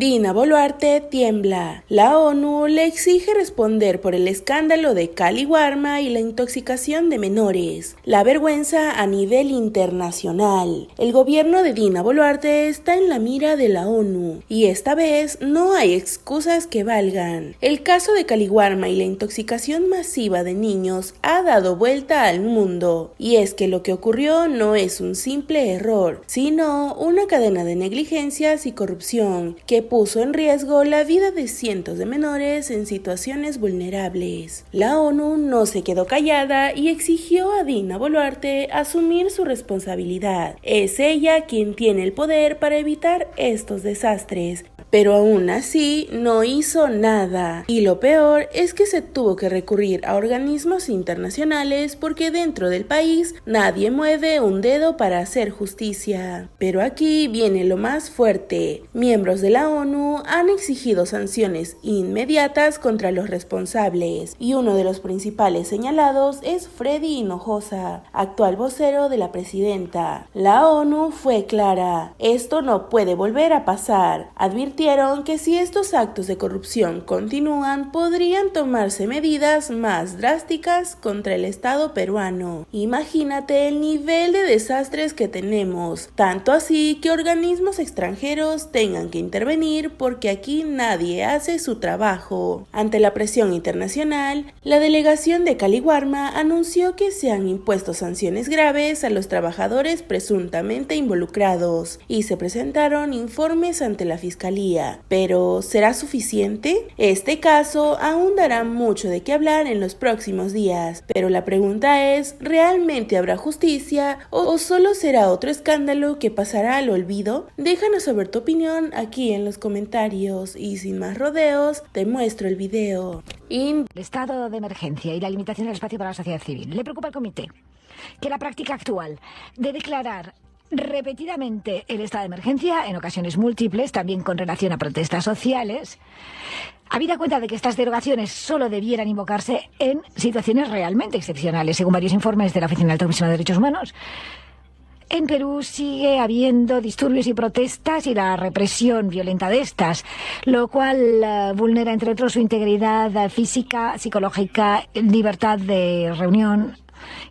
Dina Boluarte tiembla. La ONU le exige responder por el escándalo de Caliwarma y la intoxicación de menores. La vergüenza a nivel internacional. El gobierno de Dina Boluarte está en la mira de la ONU y esta vez no hay excusas que valgan. El caso de Caliwarma y la intoxicación masiva de niños ha dado vuelta al mundo y es que lo que ocurrió no es un simple error, sino una cadena de negligencias y corrupción que puso en riesgo la vida de cientos de menores en situaciones vulnerables. La ONU no se quedó callada y exigió a Dina Boluarte asumir su responsabilidad. Es ella quien tiene el poder para evitar estos desastres, pero aún así no hizo nada. Y lo peor es que se tuvo que recurrir a organismos internacionales porque dentro del país nadie mueve un dedo para hacer justicia. Pero aquí viene lo más fuerte. Miembros de la ONU han exigido sanciones inmediatas contra los responsables y uno de los principales señalados es Freddy Hinojosa, actual vocero de la presidenta. La ONU fue clara: esto no puede volver a pasar. Advirtieron que si estos actos de corrupción continúan, podrían tomarse medidas más drásticas contra el Estado peruano. Imagínate el nivel de desastres que tenemos, tanto así que organismos extranjeros tengan que intervenir porque aquí nadie hace su trabajo. Ante la presión internacional, la delegación de Caliwarma anunció que se han impuesto sanciones graves a los trabajadores presuntamente involucrados y se presentaron informes ante la Fiscalía. Pero, ¿será suficiente? Este caso aún dará mucho de qué hablar en los próximos días, pero la pregunta es, ¿realmente habrá justicia o solo será otro escándalo que pasará al olvido? Déjanos saber tu opinión aquí en los comentarios y sin más rodeos, te muestro el video. El estado de emergencia y la limitación del espacio para la sociedad civil. Le preocupa al comité que la práctica actual de declarar repetidamente el estado de emergencia, en ocasiones múltiples, también con relación a protestas sociales, habida cuenta de que estas derogaciones solo debieran invocarse en situaciones realmente excepcionales, según varios informes de la Oficina Alta Comisión de Derechos Humanos. En Perú sigue habiendo disturbios y protestas y la represión violenta de estas, lo cual vulnera, entre otros, su integridad física, psicológica, libertad de reunión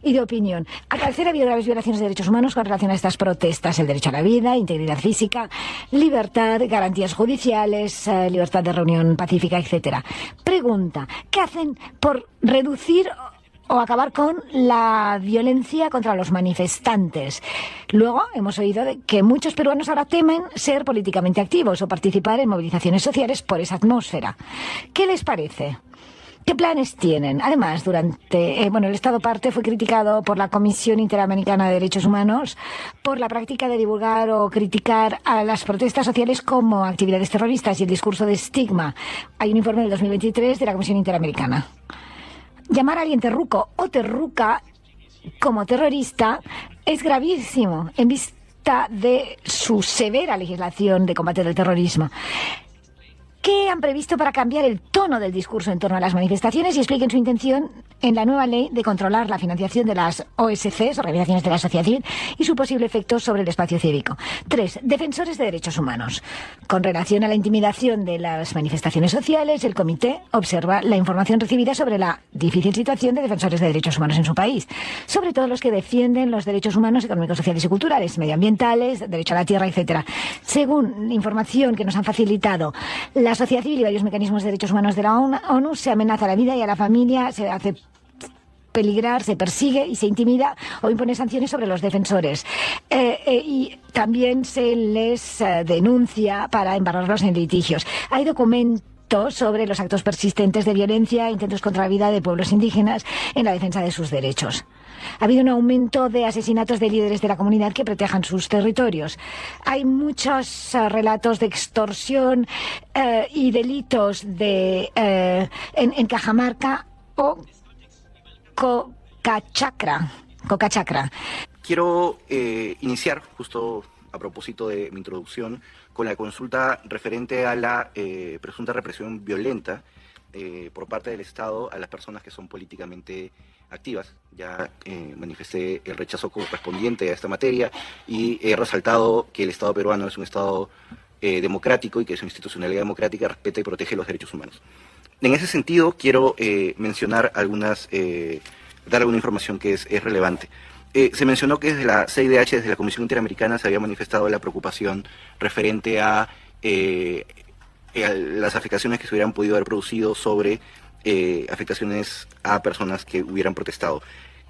y de opinión. Al parecer ha habido graves violaciones de derechos humanos con relación a estas protestas: el derecho a la vida, integridad física, libertad, garantías judiciales, libertad de reunión pacífica, etcétera. Pregunta: ¿qué hacen por reducir o acabar con la violencia contra los manifestantes? Luego hemos oído que muchos peruanos ahora temen ser políticamente activos o participar en movilizaciones sociales por esa atmósfera. ¿Qué les parece? ¿Qué planes tienen? Además, el Estado parte fue criticado por la Comisión Interamericana de Derechos Humanos por la práctica de divulgar o criticar a las protestas sociales como actividades terroristas y el discurso de estigma. Hay un informe del 2023 de la Comisión Interamericana. Llamar a alguien terruco o terruca como terrorista es gravísimo en vista de su severa legislación de combate del terrorismo. ¿Qué han previsto para cambiar el tono del discurso en torno a las manifestaciones? Y expliquen su intención en la nueva ley de controlar la financiación de las OSCs, Organizaciones de la Sociedad Civil, y su posible efecto sobre el espacio cívico. 3. Defensores de derechos humanos. Con relación a la intimidación de las manifestaciones sociales, el comité observa la información recibida sobre la difícil situación de defensores de derechos humanos en su país, sobre todo los que defienden los derechos humanos, económicos, sociales y culturales, medioambientales, derecho a la tierra, etcétera. Según información que nos han facilitado la sociedad civil y varios mecanismos de derechos humanos de la ONU, se amenaza a la vida y a la familia, se hace peligrar, se persigue y se intimida o impone sanciones sobre los defensores. Y también se les denuncia para embarrarlos en litigios. Hay documentos sobre los actos persistentes de violencia, intentos contra la vida de pueblos indígenas en la defensa de sus derechos. Ha habido un aumento de asesinatos de líderes de la comunidad que protejan sus territorios. Hay muchos relatos de extorsión y delitos en Cajamarca o Cocachacra. Quiero iniciar, justo a propósito de mi introducción, con la consulta referente a la presunta represión violenta por parte del Estado a las personas que son políticamente activas. Ya manifesté el rechazo correspondiente a esta materia y he resaltado que el Estado peruano es un Estado democrático y que su institucionalidad democrática respeta y protege los derechos humanos. En ese sentido, quiero mencionar dar alguna información que es relevante. Se mencionó que desde la CIDH, desde la Comisión Interamericana, se había manifestado la preocupación referente a las afectaciones que se hubieran podido haber producido sobre afectaciones a personas que hubieran protestado.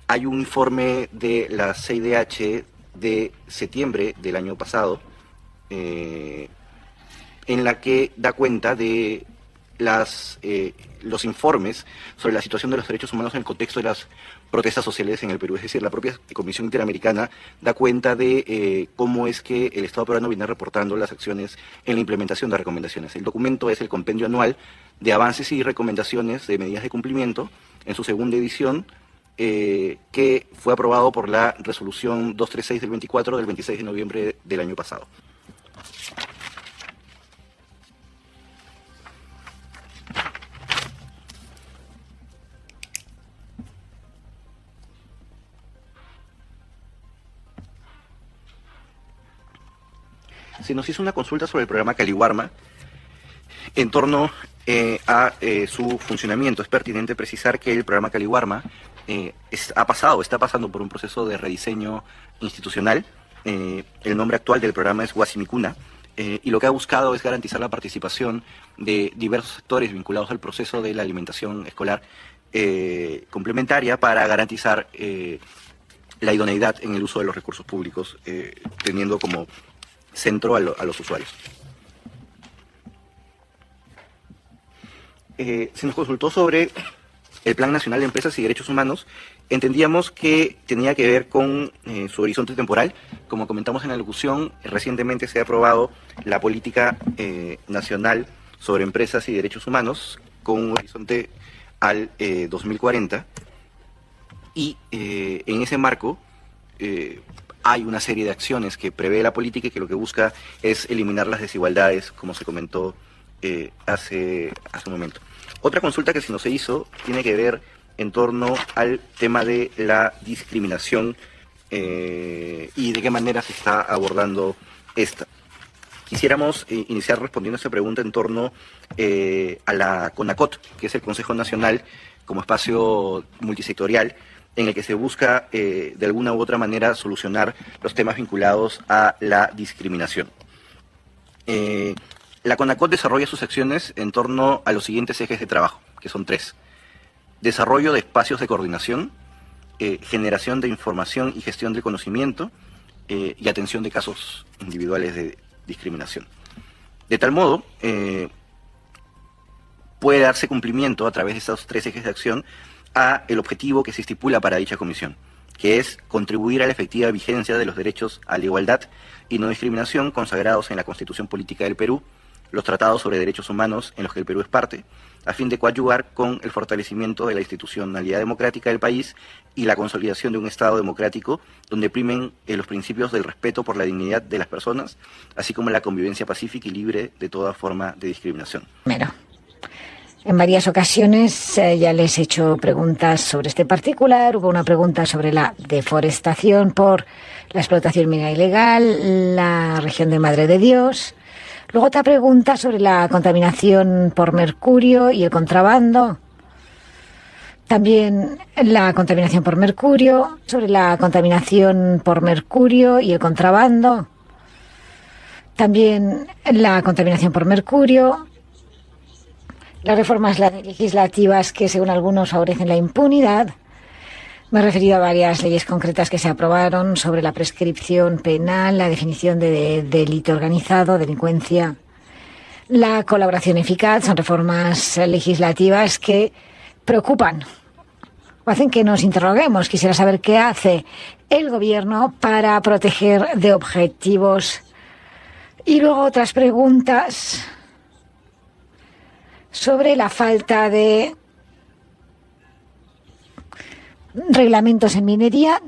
Hay un informe de la CIDH de septiembre del año pasado, en la que da cuenta de los informes sobre la situación de los derechos humanos en el contexto de las protestas sociales en el Perú. Es decir, la propia Comisión Interamericana da cuenta de cómo es que el Estado peruano viene reportando las acciones en la implementación de recomendaciones. El documento es el compendio anual de avances y recomendaciones de medidas de cumplimiento, en su segunda edición, que fue aprobado por la resolución 236 del 24 del 26 de noviembre del año pasado. Se nos hizo una consulta sobre el programa Caliwarma en torno a su funcionamiento. Es pertinente precisar que el programa Caliwarma está pasando por un proceso de rediseño institucional. El nombre actual del programa es Guasimicuna, y lo que ha buscado es garantizar la participación de diversos sectores vinculados al proceso de la alimentación escolar complementaria para garantizar la idoneidad en el uso de los recursos públicos, teniendo como centro a los usuarios. Se nos consultó sobre el Plan Nacional de Empresas y Derechos Humanos. Entendíamos que tenía que ver con su horizonte temporal. Como comentamos en la locución, recientemente se ha aprobado la Política Nacional sobre Empresas y Derechos Humanos con un horizonte al 2040, y en ese marco hay una serie de acciones que prevé la política y que lo que busca es eliminar las desigualdades, como se comentó hace un momento. Otra consulta que se nos hizo tiene que ver en torno al tema de la discriminación y de qué manera se está abordando esta. Quisiéramos iniciar respondiendo a esta pregunta en torno a la CONACOT, que es el Consejo Nacional como espacio multisectorial, en el que se busca de alguna u otra manera solucionar los temas vinculados a la discriminación. La CONACOT desarrolla sus acciones en torno a los siguientes ejes de trabajo, que son 3. Desarrollo de espacios de coordinación, generación de información y gestión del conocimiento, y atención de casos individuales de discriminación. De tal modo, puede darse cumplimiento a través de estos 3 ejes de acción a el objetivo que se estipula para dicha comisión, que es contribuir a la efectiva vigencia de los derechos a la igualdad y no discriminación consagrados en la Constitución Política del Perú, los tratados sobre derechos humanos en los que el Perú es parte, a fin de coadyuvar con el fortalecimiento de la institucionalidad democrática del país y la consolidación de un Estado democrático donde primen los principios del respeto por la dignidad de las personas, así como la convivencia pacífica y libre de toda forma de discriminación. Primero, en varias ocasiones ya les he hecho preguntas sobre este particular. Hubo una pregunta sobre la deforestación por la explotación minera ilegal, la región de Madre de Dios. Luego otra pregunta sobre la contaminación por mercurio y el contrabando. También la contaminación por mercurio, sobre la contaminación por mercurio y el contrabando. También la contaminación por mercurio. Las reformas legislativas que, según algunos, favorecen la impunidad. Me he referido a varias leyes concretas que se aprobaron sobre la prescripción penal, la definición de delito organizado, delincuencia, la colaboración eficaz. Son reformas legislativas que preocupan o hacen que nos interroguemos. Quisiera saber qué hace el Gobierno para proteger de objetivos. Y luego otras preguntas sobre la falta de reglamentos en minería.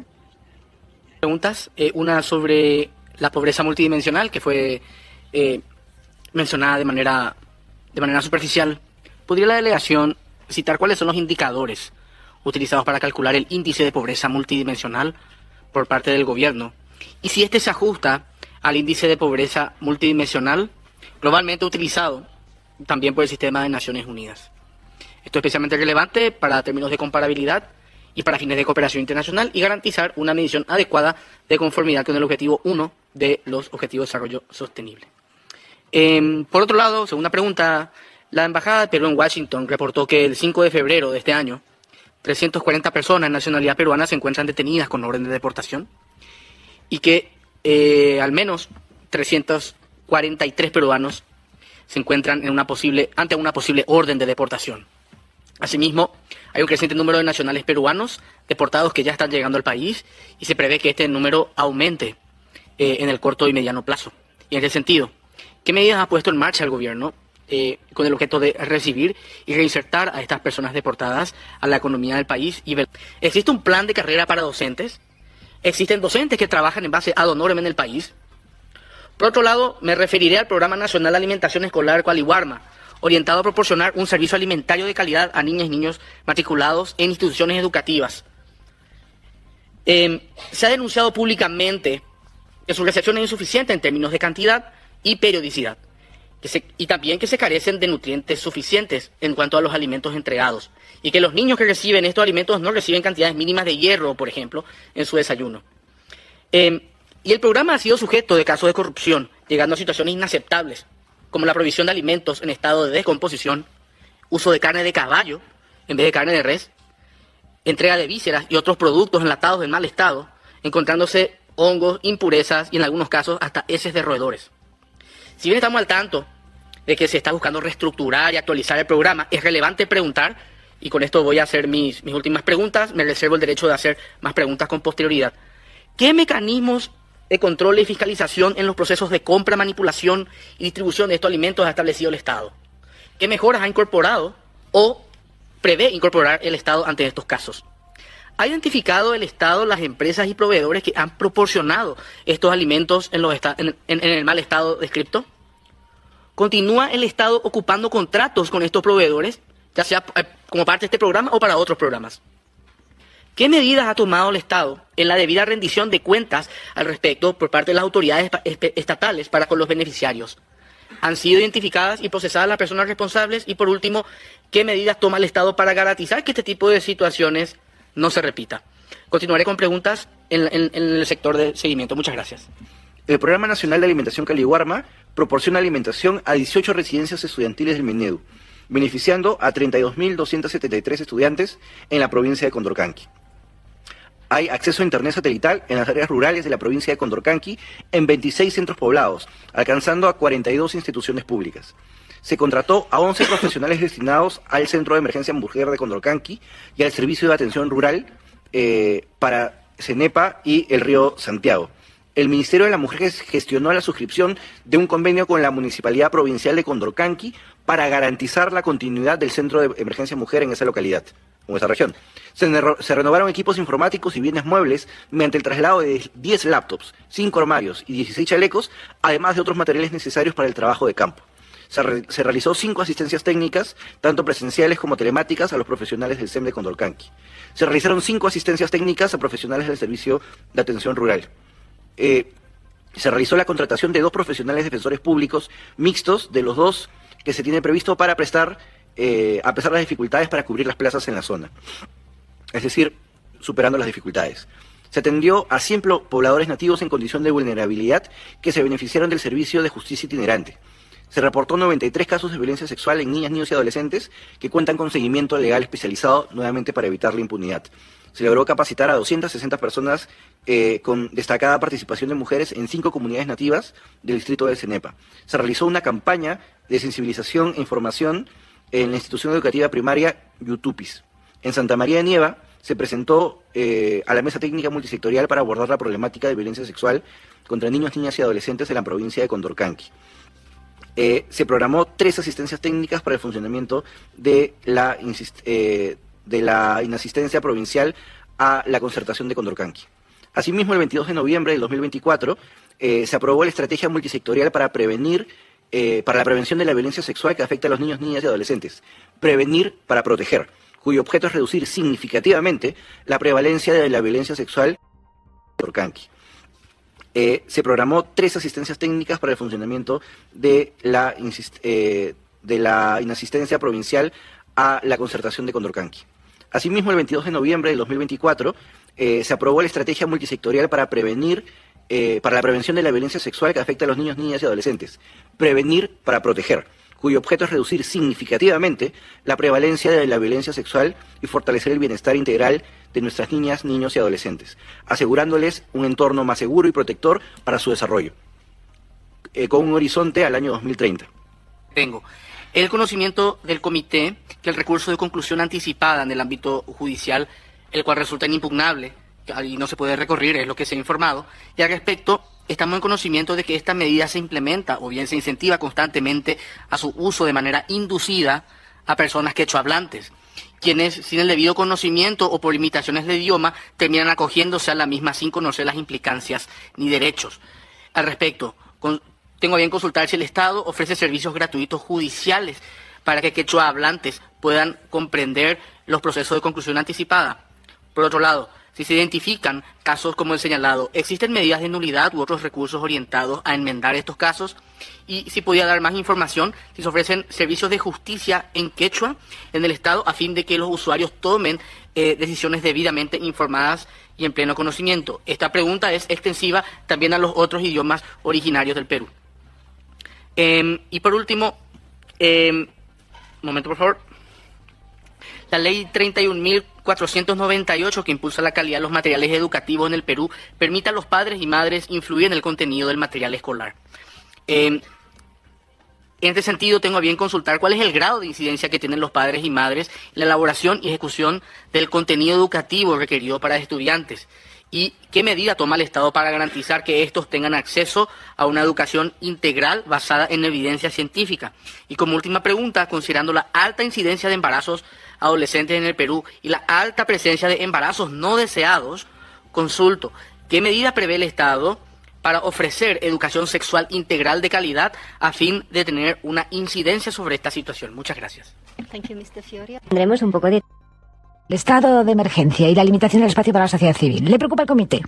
Preguntas, una sobre la pobreza multidimensional, que fue mencionada de manera superficial. ¿Podría la delegación citar cuáles son los indicadores utilizados para calcular el índice de pobreza multidimensional por parte del gobierno? Y si este se ajusta al índice de pobreza multidimensional globalmente utilizado también por el sistema de Naciones Unidas. Esto es especialmente relevante para términos de comparabilidad y para fines de cooperación internacional y garantizar una medición adecuada de conformidad con el objetivo 1 de los Objetivos de Desarrollo Sostenible. Por otro lado, segunda pregunta, la Embajada de Perú en Washington reportó que el 5 de febrero de este año, 340 personas de nacionalidad peruana se encuentran detenidas con orden de deportación y que al menos 343 peruanos se encuentran ante una posible orden de deportación. Asimismo, hay un creciente número de nacionales peruanos deportados que ya están llegando al país y se prevé que este número aumente en el corto y mediano plazo. Y en ese sentido, ¿qué medidas ha puesto en marcha el gobierno con el objeto de recibir y reinsertar a estas personas deportadas a la economía del país? ¿Existe un plan de carrera para docentes? ¿Existen docentes que trabajan en base ad honorem en el país? Por otro lado, me referiré al Programa Nacional de Alimentación Escolar Caliwarma, orientado a proporcionar un servicio alimentario de calidad a niñas y niños matriculados en instituciones educativas. Se ha denunciado públicamente que su recepción es insuficiente en términos de cantidad y periodicidad, y también que se carecen de nutrientes suficientes en cuanto a los alimentos entregados, y que los niños que reciben estos alimentos no reciben cantidades mínimas de hierro, por ejemplo, en su desayuno. Y el programa ha sido sujeto de casos de corrupción, llegando a situaciones inaceptables, como la provisión de alimentos en estado de descomposición, uso de carne de caballo en vez de carne de res, entrega de vísceras y otros productos enlatados en mal estado, encontrándose hongos, impurezas y en algunos casos hasta heces de roedores. Si bien estamos al tanto de que se está buscando reestructurar y actualizar el programa, es relevante preguntar, y con esto voy a hacer mis últimas preguntas, me reservo el derecho de hacer más preguntas con posterioridad. ¿Qué mecanismos de control y fiscalización en los procesos de compra, manipulación y distribución de estos alimentos ha establecido el Estado? ¿Qué mejoras ha incorporado o prevé incorporar el Estado ante estos casos? ¿Ha identificado el Estado las empresas y proveedores que han proporcionado estos alimentos en el mal estado descrito? ¿Continúa el Estado ocupando contratos con estos proveedores, ya sea como parte de este programa o para otros programas? ¿Qué medidas ha tomado el Estado en la debida rendición de cuentas al respecto por parte de las autoridades estatales para con los beneficiarios? ¿Han sido identificadas y procesadas las personas responsables? Y por último, ¿qué medidas toma el Estado para garantizar que este tipo de situaciones no se repita? Continuaré con preguntas en el sector de seguimiento. Muchas gracias. El Programa Nacional de Alimentación Caliwarma proporciona alimentación a 18 residencias estudiantiles del Minedu, beneficiando a 32.273 estudiantes en la provincia de Condorcanqui. Hay acceso a internet satelital en las áreas rurales de la provincia de Condorcanqui en 26 centros poblados, alcanzando a 42 instituciones públicas. Se contrató a 11 profesionales destinados al Centro de Emergencia Mujer de Condorcanqui y al Servicio de Atención Rural para CENEPA y el Río Santiago. El Ministerio de la Mujer gestionó la suscripción de un convenio con la Municipalidad Provincial de Condorcanqui para garantizar la continuidad del Centro de Emergencia Mujer en esa localidad, en esa región. Se renovaron equipos informáticos y bienes muebles mediante el traslado de 10 laptops, 5 armarios y 16 chalecos, además de otros materiales necesarios para el trabajo de campo. Se realizó 5 asistencias técnicas, tanto presenciales como telemáticas, a los profesionales del SEM de Condorcanqui. Se realizaron 5 asistencias técnicas a profesionales del Servicio de Atención Rural. Se realizó la contratación de 2 profesionales defensores públicos mixtos, de los 2 que se tiene previsto para prestar, a pesar de las dificultades, para cubrir las plazas en la zona. Es decir, superando las dificultades. Se atendió a 100 pobladores nativos en condición de vulnerabilidad que se beneficiaron del servicio de justicia itinerante. Se reportó 93 casos de violencia sexual en niñas, niños y adolescentes que cuentan con seguimiento legal especializado, nuevamente para evitar la impunidad. Se logró capacitar a 260 personas con destacada participación de mujeres en 5 comunidades nativas del distrito de CENEPA. Se realizó una campaña de sensibilización e información en la institución educativa primaria Yutupis. En Santa María de Nieva se presentó a la mesa técnica multisectorial para abordar la problemática de violencia sexual contra niños, niñas y adolescentes en la provincia de Condorcanqui. Se programó 3 asistencias técnicas para el funcionamiento de la inasistencia provincial a la concertación de Condorcanqui. Asimismo, el 22 de noviembre del 2024 se aprobó la estrategia multisectorial para la prevención de la violencia sexual que afecta a los niños, niñas y adolescentes. Prevenir para proteger, cuyo objeto es reducir significativamente la prevalencia de la violencia sexual en Condorcanqui. se programó 3 asistencias técnicas para el funcionamiento de la inasistencia provincial a la concertación de Condorcanqui. Asimismo, el 22 de noviembre del 2024 se aprobó la estrategia multisectorial para la prevención de la violencia sexual que afecta a los niños, niñas y adolescentes. Prevenir para proteger, cuyo objeto es reducir significativamente la prevalencia de la violencia sexual y fortalecer el bienestar integral de nuestras niñas, niños y adolescentes, asegurándoles un entorno más seguro y protector para su desarrollo, con un horizonte al año 2030. Tengo el conocimiento del comité que el recurso de conclusión anticipada en el ámbito judicial, el cual resulta inimpugnable y no se puede recurrir, es lo que se ha informado, y al respecto estamos en conocimiento de que esta medida se implementa o bien se incentiva constantemente a su uso de manera inducida a personas quechohablantes, quienes sin el debido conocimiento o por limitaciones de idioma terminan acogiéndose a la misma sin conocer las implicancias ni derechos. Al respecto, tengo a bien consultar si el Estado ofrece servicios gratuitos judiciales para que quechohablantes puedan comprender los procesos de conclusión anticipada. Por otro lado, si se identifican casos como el señalado, ¿existen medidas de nulidad u otros recursos orientados a enmendar estos casos? Y si podía dar más información, si se ofrecen servicios de justicia en quechua en el Estado a fin de que los usuarios tomen decisiones debidamente informadas y en pleno conocimiento. Esta pregunta es extensiva también a los otros idiomas originarios del Perú. Y por último, momento por favor. La ley 31.498 que impulsa la calidad de los materiales educativos en el Perú permite a los padres y madres influir en el contenido del material escolar. En este sentido, tengo a bien consultar cuál es el grado de incidencia que tienen los padres y madres en la elaboración y ejecución del contenido educativo requerido para estudiantes y qué medida toma el Estado para garantizar que estos tengan acceso a una educación integral basada en evidencia científica. Y como última pregunta, considerando la alta incidencia de embarazos adolescentes en el Perú y la alta presencia de embarazos no deseados, consulto, ¿qué medida prevé el Estado para ofrecer educación sexual integral de calidad a fin de tener una incidencia sobre esta situación? Muchas gracias. Tendremos un poco de... El estado de emergencia y la limitación del espacio para la sociedad civil. Le preocupa al comité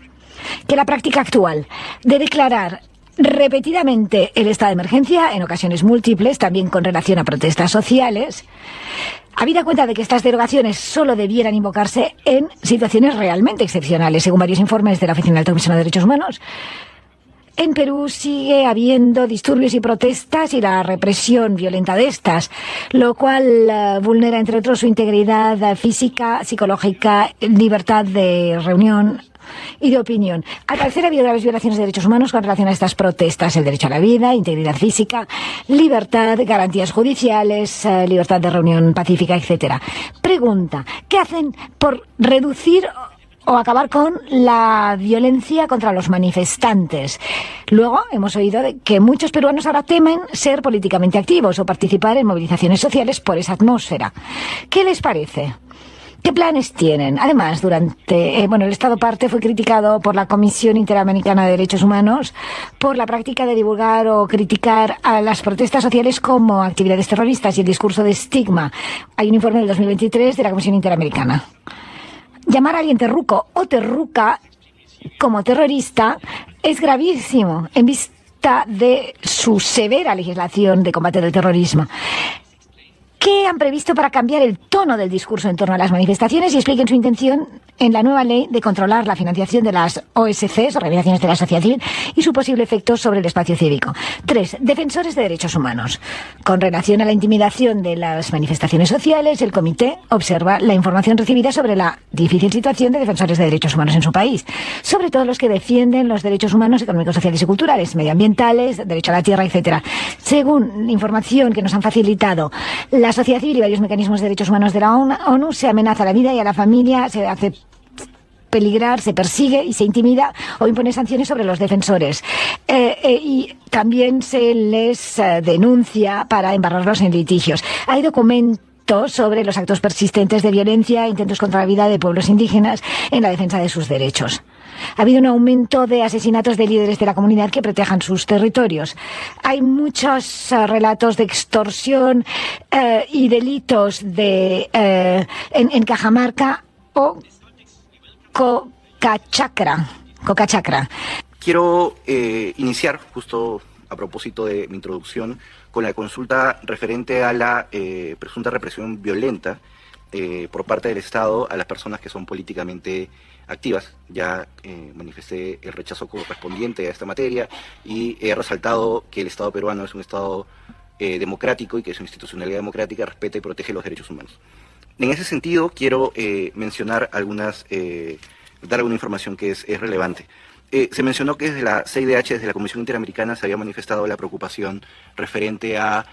que la práctica actual de declarar repetidamente el estado de emergencia, en ocasiones múltiples, también con relación a protestas sociales, habida cuenta de que estas derogaciones solo debieran invocarse en situaciones realmente excepcionales, según varios informes de la Oficina Alta Comisión de Derechos Humanos. En Perú sigue habiendo disturbios y protestas y la represión violenta de estas, lo cual vulnera, entre otros, su integridad física, psicológica, libertad de reunión y de opinión. Al parecer ha habido graves violaciones de derechos humanos con relación a estas protestas: el derecho a la vida, integridad física, libertad, garantías judiciales, libertad de reunión pacífica, etcétera. Pregunta, ¿qué hacen por reducir o acabar con la violencia contra los manifestantes? Luego hemos oído que muchos peruanos ahora temen ser políticamente activos o participar en movilizaciones sociales por esa atmósfera. ¿Qué les parece? ¿Qué planes tienen? Además, el Estado parte fue criticado por la Comisión Interamericana de Derechos Humanos por la práctica de divulgar o criticar a las protestas sociales como actividades terroristas y el discurso de estigma. Hay un informe del 2023 de la Comisión Interamericana. Llamar a alguien terruco o terruca como terrorista es gravísimo en vista de su severa legislación de combate del terrorismo. ¿Qué han previsto para cambiar el tono del discurso en torno a las manifestaciones? Y expliquen su intención en la nueva ley de controlar la financiación de las OSCs, Organizaciones de la Sociedad Civil, y su posible efecto sobre el espacio cívico. 3. Defensores de derechos humanos. Con relación a la intimidación de las manifestaciones sociales, el comité observa la información recibida sobre la difícil situación de defensores de derechos humanos en su país, sobre todo los que defienden los derechos humanos, económicos, sociales y culturales, medioambientales, derecho a la tierra, etcétera. Según información que nos han facilitado la sociedad civil y varios mecanismos de derechos humanos de la ONU, se amenaza a la vida y a la familia, se hace peligrar, se persigue y se intimida o impone sanciones sobre los defensores. Y también se les denuncia para embarrarlos en litigios. Hay documentos sobre los actos persistentes de violencia e intentos contra la vida de pueblos indígenas en la defensa de sus derechos. Ha habido un aumento de asesinatos de líderes de la comunidad que protejan sus territorios. Hay muchos relatos de extorsión y delitos en Cajamarca o Cocachacra. Quiero iniciar, justo a propósito de mi introducción, con la consulta referente a la presunta represión violenta por parte del Estado a las personas que son políticamente activas. Ya manifesté el rechazo correspondiente a esta materia y he resaltado que el Estado peruano es un Estado democrático y que su institucionalidad democrática respeta y protege los derechos humanos. En ese sentido, quiero mencionar dar alguna información que es relevante. Se mencionó que desde la CIDH, desde la Comisión Interamericana, se había manifestado la preocupación referente a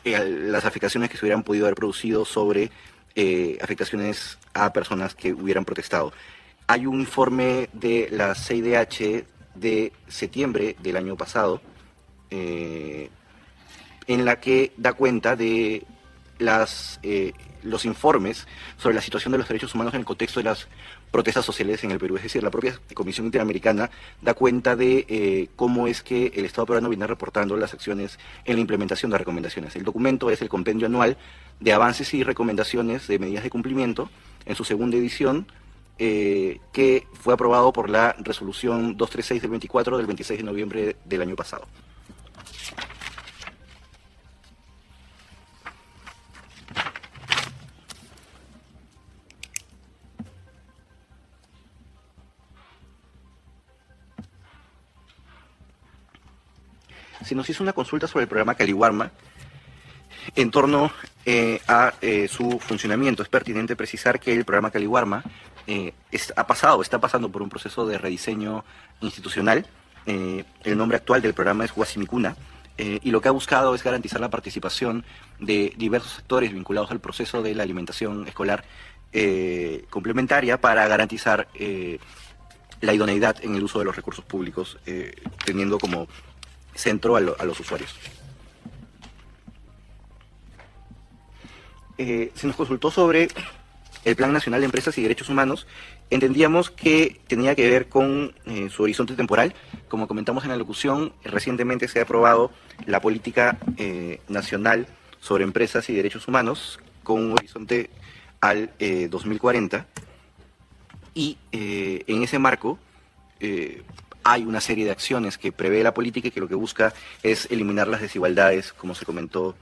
las afectaciones que se hubieran podido haber producido sobre afectaciones a personas que hubieran protestado. Hay un informe de la CIDH de septiembre del año pasado, en la que da cuenta de los informes sobre la situación de los derechos humanos en el contexto de las protestas sociales en el Perú. Es decir, la propia Comisión Interamericana da cuenta de cómo es que el Estado peruano viene reportando las acciones en la implementación de recomendaciones. El documento es el compendio anual de avances y recomendaciones de medidas de cumplimiento, en su segunda edición, que fue aprobado por la resolución 236 del 24 del 26 de noviembre del año pasado. Se nos hizo una consulta sobre el programa Caliwarma en torno a su funcionamiento. Es pertinente precisar que el programa Caliwarma está pasando por un proceso de rediseño institucional. El nombre actual del programa es Huasimicuna, y lo que ha buscado es garantizar la participación de diversos sectores vinculados al proceso de la alimentación escolar complementaria para garantizar la idoneidad en el uso de los recursos públicos, teniendo como centro a los usuarios. Se nos consultó sobre el Plan Nacional de Empresas y Derechos Humanos. Entendíamos que tenía que ver con su horizonte temporal. Como comentamos en la locución, recientemente se ha aprobado la Política Nacional sobre Empresas y Derechos Humanos con un horizonte al 2040, y en ese marco hay una serie de acciones que prevé la política y que lo que busca es eliminar las desigualdades, como se comentó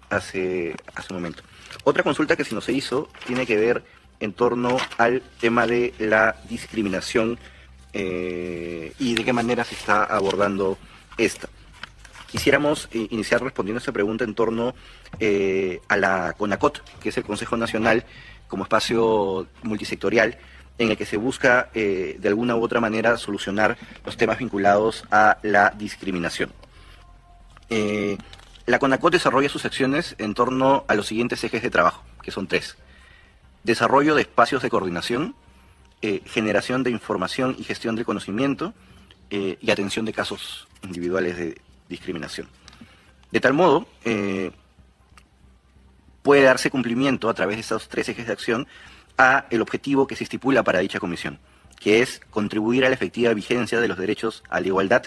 hace un momento. Otra consulta que se nos hizo tiene que ver en torno al tema de la discriminación y de qué manera se está abordando esta. Quisiéramos iniciar respondiendo a esta pregunta en torno a la CONACOT, que es el Consejo Nacional como espacio multisectorial, en el que se busca de alguna u otra manera solucionar los temas vinculados a la discriminación. La CONACOT desarrolla sus acciones en torno a los siguientes ejes de trabajo, que son 3. Desarrollo de espacios de coordinación, generación de información y gestión del conocimiento, y atención de casos individuales de discriminación. De tal modo, puede darse cumplimiento a través de estos 3 ejes de acción a el objetivo que se estipula para dicha comisión, que es contribuir a la efectiva vigencia de los derechos a la igualdad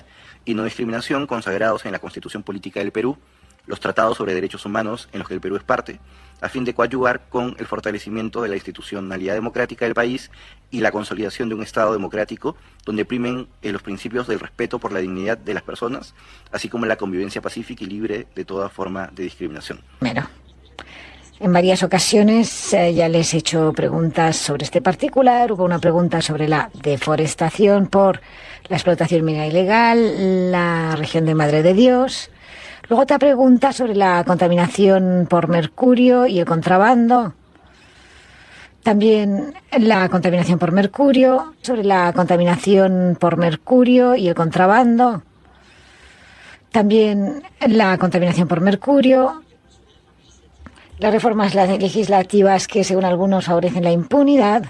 y no discriminación consagrados en la Constitución Política del Perú, los tratados sobre derechos humanos en los que el Perú es parte, a fin de coadyuvar con el fortalecimiento de la institucionalidad democrática del país y la consolidación de un Estado democrático donde primen los principios del respeto por la dignidad de las personas, así como la convivencia pacífica y libre de toda forma de discriminación. Bueno, en varias ocasiones ya les he hecho preguntas sobre este particular. Hubo una pregunta sobre la deforestación por la explotación minera ilegal, la región de Madre de Dios. Luego otra pregunta sobre la contaminación por mercurio y el contrabando. También la contaminación por mercurio, sobre la contaminación por mercurio y el contrabando. También la contaminación por mercurio. Las reformas legislativas que, según algunos, favorecen la impunidad.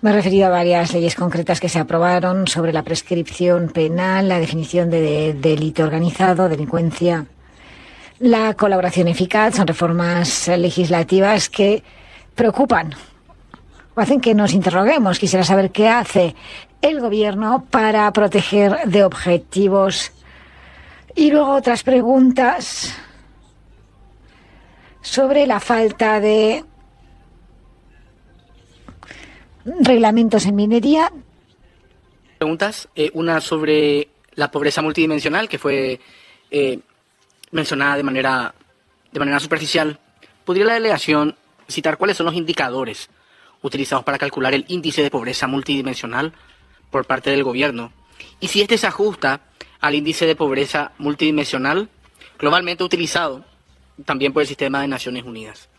Me he referido a varias leyes concretas que se aprobaron sobre la prescripción penal, la definición de delito organizado, delincuencia, la colaboración eficaz. Son reformas legislativas que preocupan o hacen que nos interroguemos. Quisiera saber qué hace el Gobierno para proteger de objetivos. Y luego otras preguntas sobre la falta de reglamentos en minería. Preguntas, una sobre la pobreza multidimensional, que fue mencionada de manera superficial. ¿Podría la delegación citar cuáles son los indicadores utilizados para calcular el índice de pobreza multidimensional por parte del gobierno? Y si este se ajusta al índice de pobreza multidimensional globalmente utilizado también por el sistema de Naciones Unidas.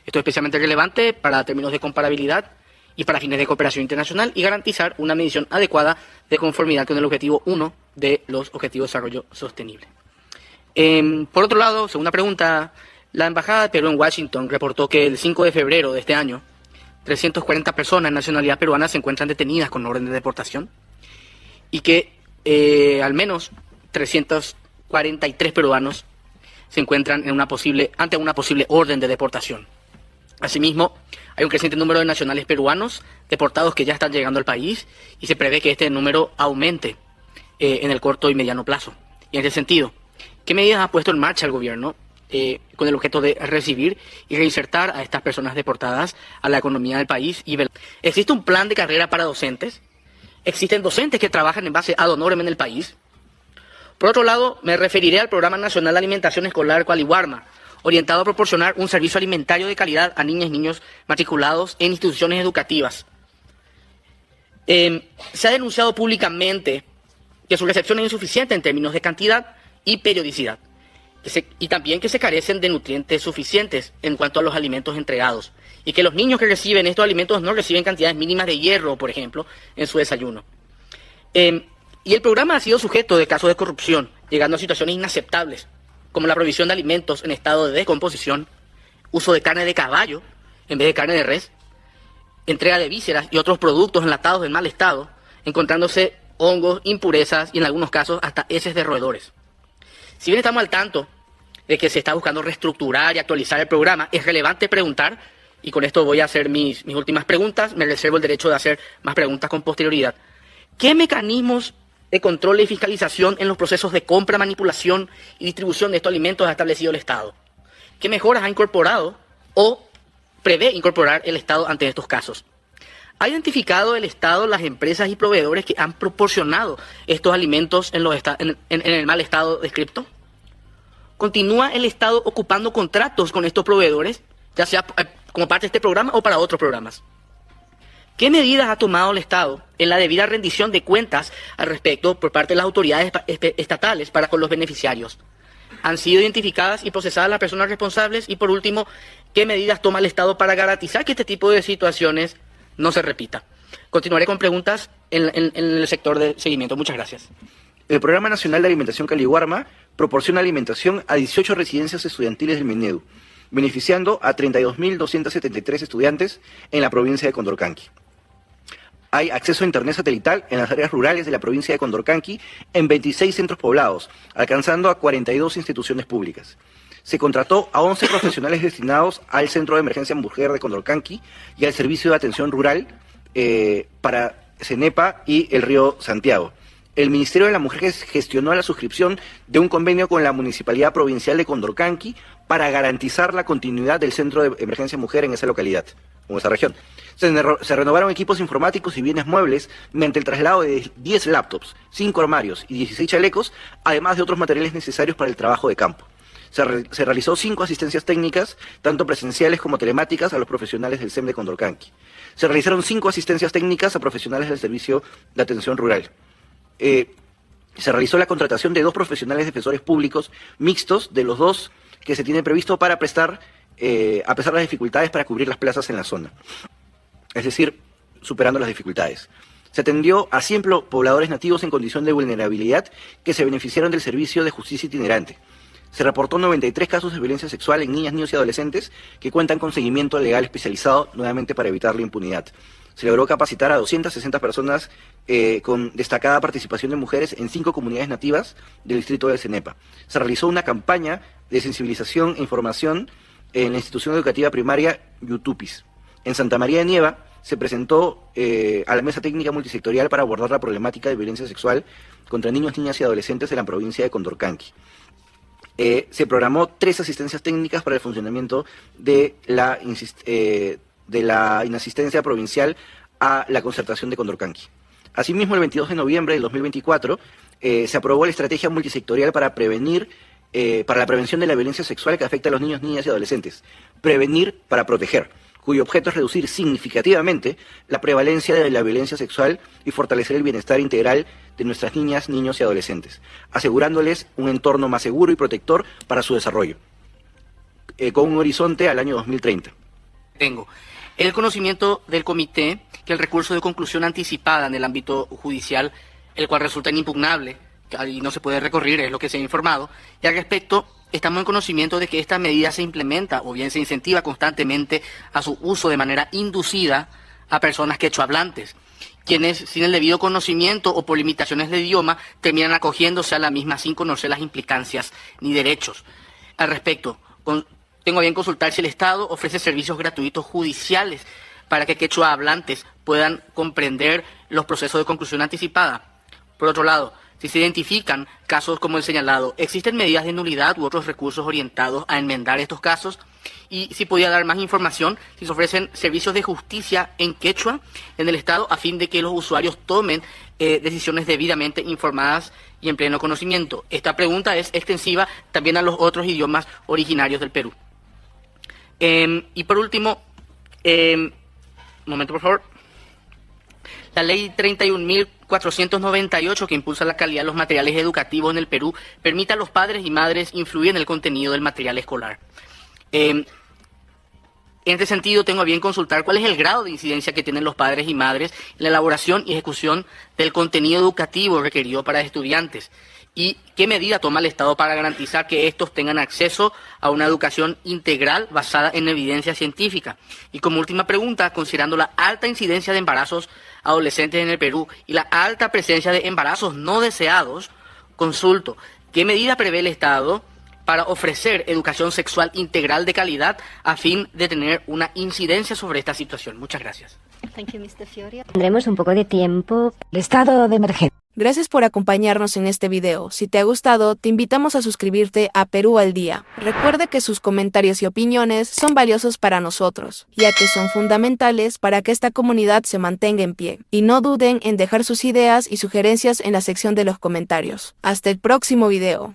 Esto es especialmente relevante para términos de comparabilidad y para fines de cooperación internacional y garantizar una medición adecuada de conformidad con el objetivo 1 de los Objetivos de Desarrollo Sostenible. Por otro lado, segunda pregunta, la Embajada de Perú en Washington reportó que el 5 de febrero de este año, 340 personas de nacionalidad peruana se encuentran detenidas con orden de deportación y que al menos 343 peruanos se encuentran ante una posible orden de deportación. Asimismo, hay un creciente número de nacionales peruanos deportados que ya están llegando al país y se prevé que este número aumente en el corto y mediano plazo. Y en ese sentido, ¿qué medidas ha puesto en marcha el gobierno con el objeto de recibir y reinsertar a estas personas deportadas a la economía del país? ¿Existe un plan de carrera para docentes? ¿Existen docentes que trabajan en base ad honorem en el país? Por otro lado, me referiré al Programa Nacional de Alimentación Escolar Caliwarma, orientado a proporcionar un servicio alimentario de calidad a niñas y niños matriculados en instituciones educativas. Se ha denunciado públicamente que su recepción es insuficiente en términos de cantidad y periodicidad, y también que se carecen de nutrientes suficientes en cuanto a los alimentos entregados, y que los niños que reciben estos alimentos no reciben cantidades mínimas de hierro, por ejemplo, en su desayuno. Y el programa ha sido sujeto de casos de corrupción, llegando a situaciones inaceptables, como la provisión de alimentos en estado de descomposición, uso de carne de caballo en vez de carne de res, entrega de vísceras y otros productos enlatados en mal estado, encontrándose hongos, impurezas y en algunos casos hasta heces de roedores. Si bien estamos al tanto de que se está buscando reestructurar y actualizar el programa, es relevante preguntar, y con esto voy a hacer mis últimas preguntas, me reservo el derecho de hacer más preguntas con posterioridad. ¿Qué mecanismos de control y fiscalización en los procesos de compra, manipulación y distribución de estos alimentos ha establecido el Estado? ¿Qué mejoras ha incorporado o prevé incorporar el Estado ante estos casos? ¿Ha identificado el Estado las empresas y proveedores que han proporcionado estos alimentos en el mal estado descrito? ¿Continúa el Estado ocupando contratos con estos proveedores, ya sea como parte de este programa o para otros programas? ¿Qué medidas ha tomado el Estado en la debida rendición de cuentas al respecto por parte de las autoridades estatales para con los beneficiarios? ¿Han sido identificadas y procesadas las personas responsables? Y por último, ¿qué medidas toma el Estado para garantizar que este tipo de situaciones no se repita? Continuaré con preguntas en el sector de seguimiento. Muchas gracias. El Programa Nacional de Alimentación Caliwarma proporciona alimentación a 18 residencias estudiantiles del Minedu, beneficiando a 32.273 estudiantes en la provincia de Condorcanqui. Hay acceso a internet satelital en las áreas rurales de la provincia de Condorcanqui en 26 centros poblados, alcanzando a 42 instituciones públicas. Se contrató a 11 profesionales destinados al Centro de Emergencia Mujer de Condorcanqui y al Servicio de Atención Rural para CENEPA y el Río Santiago. El Ministerio de la Mujer gestionó la suscripción de un convenio con la Municipalidad Provincial de Condorcanqui para garantizar la continuidad del Centro de Emergencia Mujer en esa localidad, en esa región. Se renovaron equipos informáticos y bienes muebles mediante el traslado de 10 laptops, 5 armarios y 16 chalecos, además de otros materiales necesarios para el trabajo de campo. Se realizó 5 asistencias técnicas, tanto presenciales como telemáticas, a los profesionales del SEM de Condorcanqui. Se realizaron 5 asistencias técnicas a profesionales del Servicio de Atención Rural. Se realizó la contratación de 2 profesionales defensores públicos mixtos, de los 2 que se tiene previsto para prestar, a pesar de las dificultades, para cubrir las plazas en la zona. Es decir, superando las dificultades. Se atendió a 100 pobladores nativos en condición de vulnerabilidad que se beneficiaron del servicio de justicia itinerante. Se reportó 93 casos de violencia sexual en niñas, niños y adolescentes que cuentan con seguimiento legal especializado, nuevamente para evitar la impunidad. Se logró capacitar a 260 personas con destacada participación de mujeres en 5 comunidades nativas del distrito de CENEPA. Se realizó una campaña de sensibilización e información en la institución educativa primaria Yutupis. En Santa María de Nieva se presentó a la mesa técnica multisectorial para abordar la problemática de violencia sexual contra niños, niñas y adolescentes en la provincia de Condorcanqui. Se programó 3 asistencias técnicas para el funcionamiento de la inasistencia provincial a la concertación de Condorcanqui. Asimismo, el 22 de noviembre del 2024 se aprobó la estrategia multisectorial para la prevención de la violencia sexual que afecta a los niños, niñas y adolescentes. Prevenir para proteger, cuyo objeto es reducir significativamente la prevalencia de la violencia sexual y fortalecer el bienestar integral de nuestras niñas, niños y adolescentes, asegurándoles un entorno más seguro y protector para su desarrollo, con un horizonte al año 2030. Tengo el conocimiento del comité que el recurso de conclusión anticipada en el ámbito judicial, el cual resulta inimpugnable y no se puede recurrir, es lo que se ha informado, y al respecto estamos en conocimiento de que esta medida se implementa o bien se incentiva constantemente a su uso de manera inducida a personas quechohablantes, quienes sin el debido conocimiento o por limitaciones de idioma terminan acogiéndose a la misma sin conocer las implicancias ni derechos. Al respecto, tengo a bien consultar si el Estado ofrece servicios gratuitos judiciales para que quechohablantes puedan comprender los procesos de conclusión anticipada. Por otro lado, si se identifican casos como el señalado, ¿existen medidas de nulidad u otros recursos orientados a enmendar estos casos? Y si podía dar más información, si se ofrecen servicios de justicia en quechua en el Estado a fin de que los usuarios tomen decisiones debidamente informadas y en pleno conocimiento. Esta pregunta es extensiva también a los otros idiomas originarios del Perú. Y por último, un momento por favor. La ley 31.498 que impulsa la calidad de los materiales educativos en el Perú permite a los padres y madres influir en el contenido del material escolar. En este sentido, tengo a bien consultar cuál es el grado de incidencia que tienen los padres y madres en la elaboración y ejecución del contenido educativo requerido para estudiantes y qué medida toma el Estado para garantizar que estos tengan acceso a una educación integral basada en evidencia científica. Y como última pregunta, considerando la alta incidencia de embarazos adolescentes en el Perú y la alta presencia de embarazos no deseados, consulto, ¿qué medida prevé el Estado para ofrecer educación sexual integral de calidad a fin de tener una incidencia sobre esta situación? Muchas gracias. Tendremos un poco de tiempo. El estado de emergencia. Gracias por acompañarnos en este video. Si te ha gustado, te invitamos a suscribirte a Perú al Día. Recuerda que sus comentarios y opiniones son valiosos para nosotros, ya que son fundamentales para que esta comunidad se mantenga en pie. Y no duden en dejar sus ideas y sugerencias en la sección de los comentarios. Hasta el próximo video.